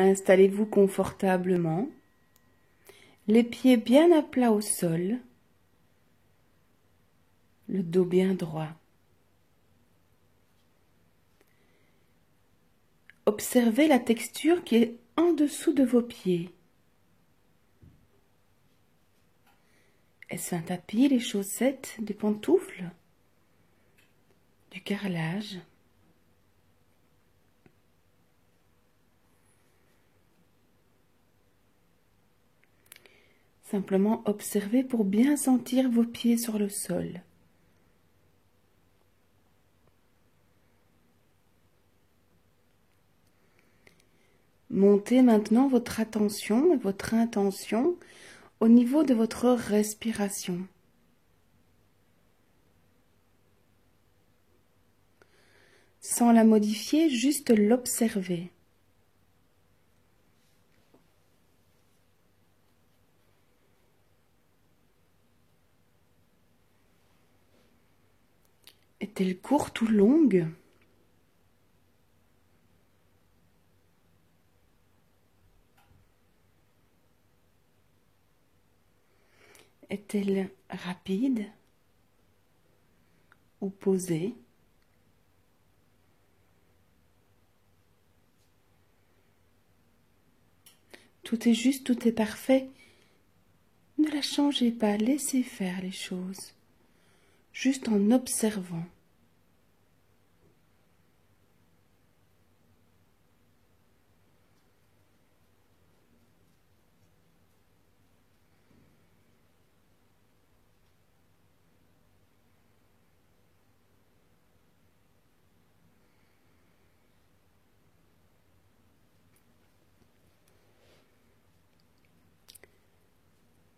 Installez-vous confortablement, les pieds bien à plat au sol, le dos bien droit. Observez la texture qui est en dessous de vos pieds. Est-ce un tapis, les chaussettes, des pantoufles, du carrelage? Simplement observez pour bien sentir vos pieds sur le sol. Montez maintenant votre attention et votre intention au niveau de votre respiration. Sans la modifier, juste l'observer. Est-elle courte ou longue? Est-elle rapide ou posée? Tout est juste, tout est parfait. Ne la changez pas, laissez faire les choses, juste en observant.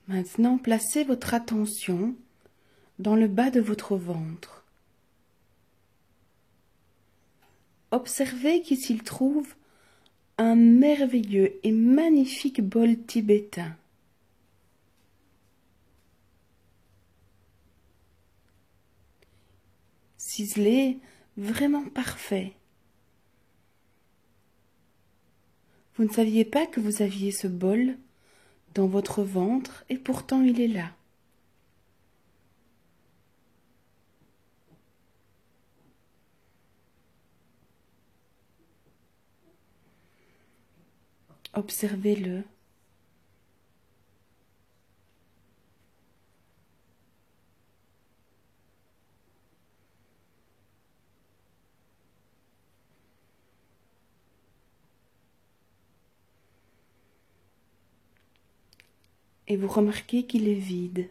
Maintenant, placez votre attention dans le bas de votre ventre. Observez qu'il s'y trouve un merveilleux et magnifique bol tibétain. Ciselé, vraiment parfait. Vous ne saviez pas que vous aviez ce bol dans votre ventre et pourtant il est là. Observez-le. Et vous remarquez qu'il est vide.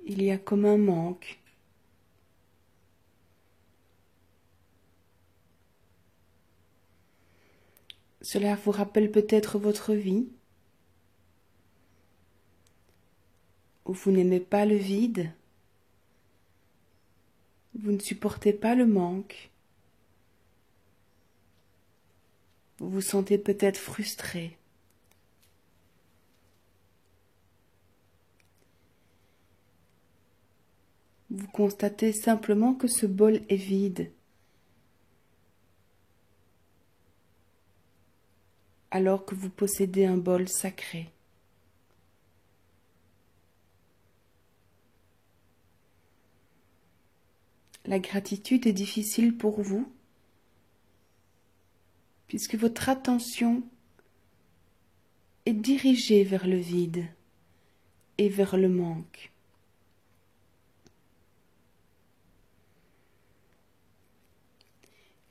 Il y a comme un manque. Cela vous rappelle peut-être votre vie, où vous n'aimez pas le vide, vous ne supportez pas le manque, vous vous sentez peut-être frustré. Vous constatez simplement que ce bol est vide, alors que vous possédez un bol sacré. La gratitude est difficile pour vous, puisque votre attention est dirigée vers le vide et vers le manque.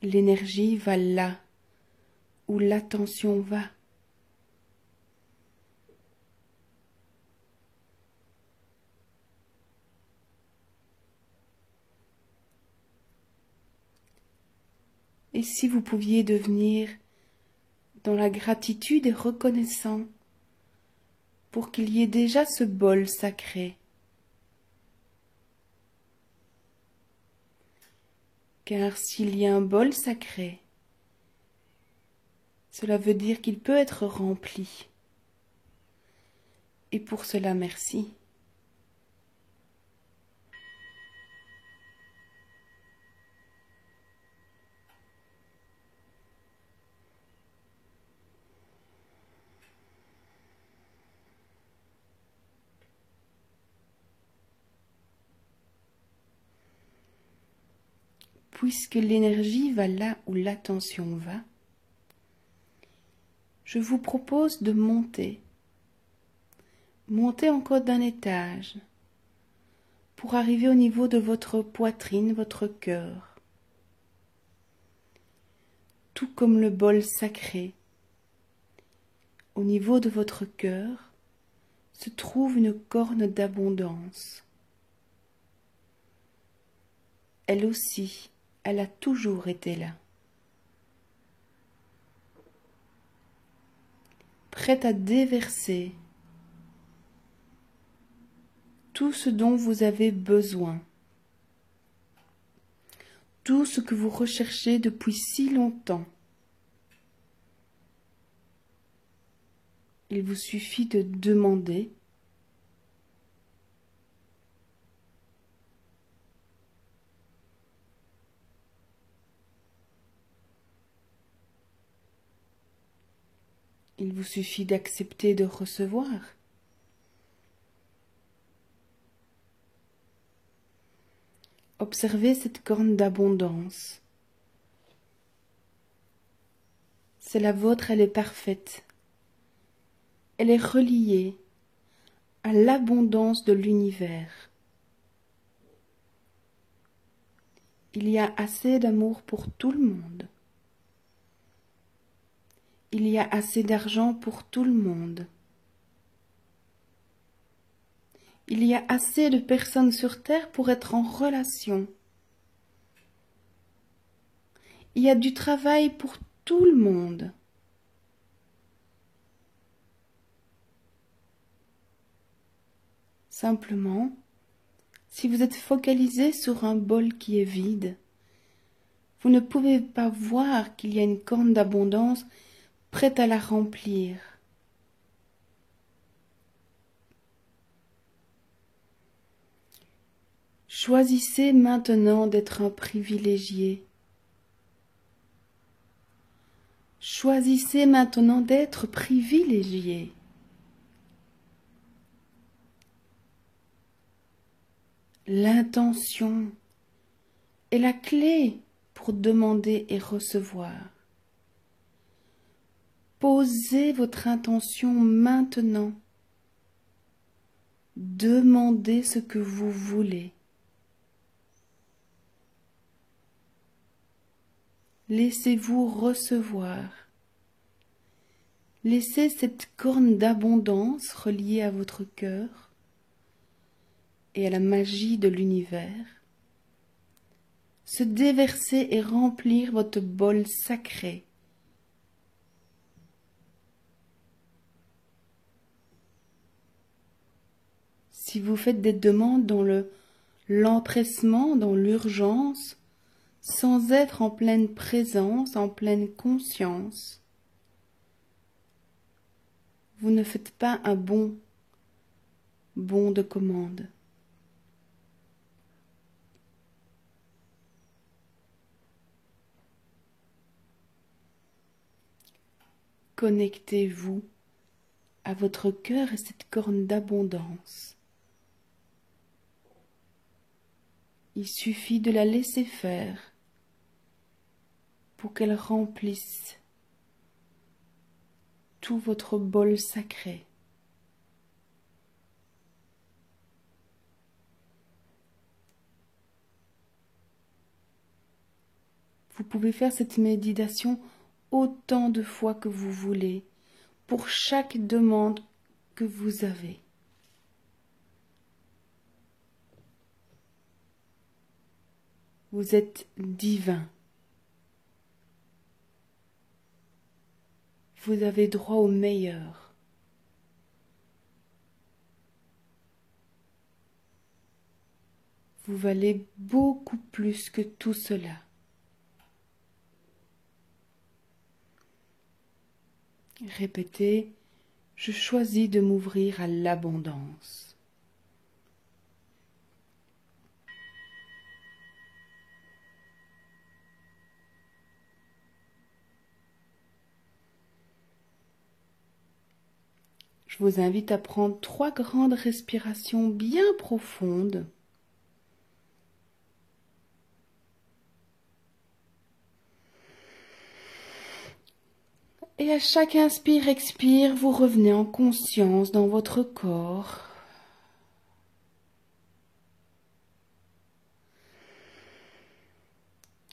L'énergie va là où l'attention va. Et si vous pouviez devenir dans la gratitude et reconnaissant pour qu'il y ait déjà ce bol sacré. Car s'il y a un bol sacré, cela veut dire qu'il peut être rempli. Et pour cela, merci. puisque l'énergie va là où l'attention va, je vous propose de monter encore d'un étage, pour arriver au niveau de votre poitrine, votre cœur. Tout comme le bol sacré, au niveau de votre cœur se trouve une corne d'abondance. Elle aussi, elle a toujours été là. Prête à déverser tout ce dont vous avez besoin, tout ce que vous recherchez depuis si longtemps. Il vous suffit de demander. Il vous suffit d'accepter de recevoir. Observez cette corne d'abondance. C'est la vôtre, elle est parfaite. Elle est reliée à l'abondance de l'univers. Il y a assez d'amour pour tout le monde. Il y a assez d'argent pour tout le monde. Il y a assez de personnes sur Terre pour être en relation. Il y a du travail pour tout le monde. Simplement, si vous êtes focalisé sur un bol qui est vide, vous ne pouvez pas voir qu'il y a une corne d'abondance prête à la remplir. Choisissez maintenant d'être un privilégié. Choisissez maintenant d'être privilégié. L'intention est la clé pour demander et recevoir. Posez votre intention maintenant. Demandez ce que vous voulez. Laissez-vous recevoir. Laissez cette corne d'abondance reliée à votre cœur et à la magie de l'univers se déverser et remplir votre bol sacré. Si vous faites des demandes dans l'empressement, dans l'urgence, sans être en pleine présence, en pleine conscience, vous ne faites pas un bon de commande. Connectez-vous à votre cœur et cette corne d'abondance. Il suffit de la laisser faire pour qu'elle remplisse tout votre bol sacré. Vous pouvez faire cette méditation autant de fois que vous voulez, pour chaque demande que vous avez. Vous êtes divin. Vous avez droit au meilleur. Vous valez beaucoup plus que tout cela. Répétez, je choisis de m'ouvrir à l'abondance. Je vous invite à prendre 3 grandes respirations bien profondes. Et à chaque inspire-expire, vous revenez en conscience dans votre corps.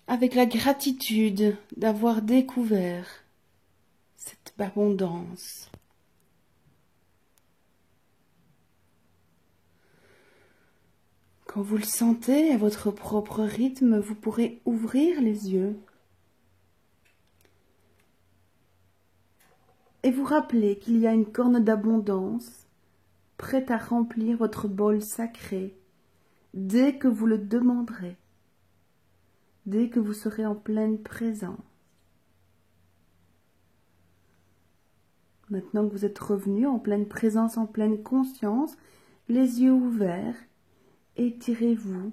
Avec la gratitude d'avoir découvert cette abondance. Quand vous le sentez à votre propre rythme, vous pourrez ouvrir les yeux et vous rappeler qu'il y a une corne d'abondance prête à remplir votre bol sacré dès que vous le demanderez, dès que vous serez en pleine présence. Maintenant que vous êtes revenu en pleine présence, en pleine conscience, les yeux ouverts, étirez-vous.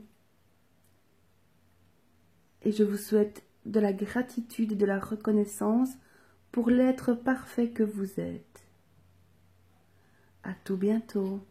Et je vous souhaite de la gratitude et de la reconnaissance pour l'être parfait que vous êtes. À tout bientôt.